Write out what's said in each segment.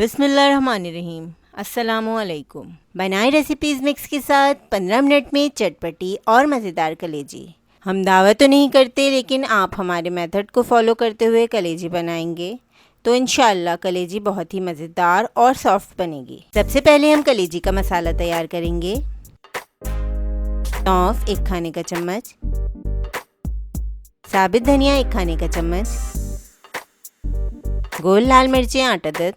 बिस्मिल्लाहिर्रहमानिर्रहीम। अस्सलामुअलैकुम। बनाए रेसिपीज़ मिक्स के साथ 15 मिनट में चटपटी और मज़ेदार कलेजी। हम दावा तो नहीं करते, लेकिन आप हमारे मेथड को फॉलो करते हुए कलेजी बनाएंगे तो इंशाअल्लाह कलेजी बहुत ही मज़ेदार और सॉफ्ट बनेगी। सबसे पहले हम कलेजी का मसाला तैयार करेंगे। सौंफ 1 खाने का चम्मच, साबित धनिया 1 खाने का चम्मच, गोल लाल मिर्चें 8 अदद,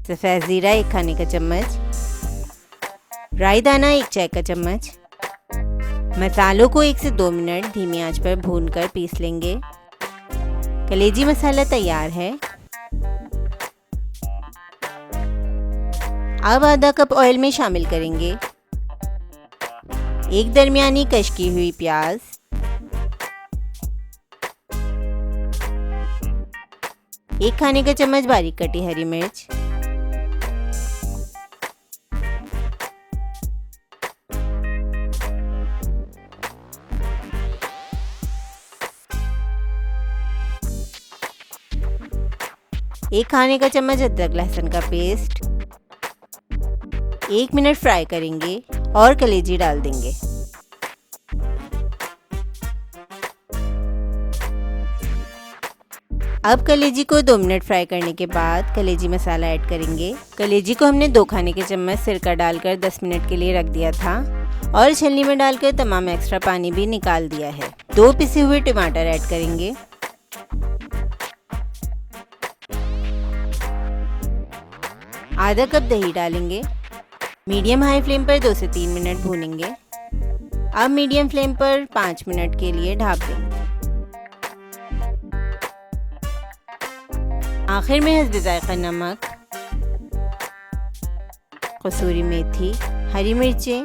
सफ़ेद ज़ीरा 1 खाने का चम्मच, राई दाना 1 चाय का चम्मच। मसालों को 1 से 2 मिनट धीमी आंच पर भूनकर पीस लेंगे। कलेजी मसाला तैयार है। अब आधा कप ऑयल में शामिल करेंगे 1 दरमियानी कश की हुई प्याज, 1 खाने का चम्मच बारीक कटी हरी मिर्च, एक खाने का चम्मच अदरक लहसुन का पेस्ट। 1 मिनट फ्राई करेंगे और कलेजी डाल देंगे। अब कलेजी को 2 मिनट फ्राई करने के बाद कलेजी मसाला ऐड करेंगे। कलेजी को हमने 2 खाने के चम्मच सिरका डालकर 10 मिनट के लिए रख दिया था और छलनी में डालकर तमाम एक्स्ट्रा पानी भी निकाल दिया है। 2 पिसे हुए टमाटर ऐड करेंगे। आधा कप दही डालेंगे। मीडियम हाई फ्लेम पर 2 से 3 मिनट भूनेंगे। अब मीडियम फ्लेम पर 5 मिनट के लिए ढक देंगे। आखिर में हस्ब जायका नमक, कसूरी मेथी, हरी मिर्चें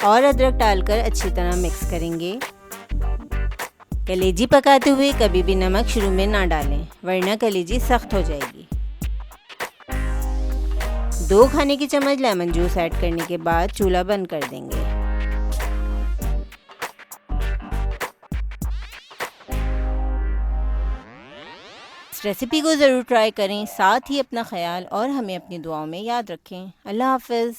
और अदरक डालकर अच्छी तरह मिक्स करेंगे। कलेजी पकाते हुए कभी भी नमक शुरू में ना डालें, वरना कलेजी सख्त हो जाएगी। 2 खाने के चम्मच लेमन जूस ऐड करने के बाद चूल्हा बंद कर देंगे। इस रेसिपी को ज़रूर ट्राई करें। साथ ही अपना ख्याल और हमें अपनी दुआओं में याद रखें। अल्लाह हाफ़िज़।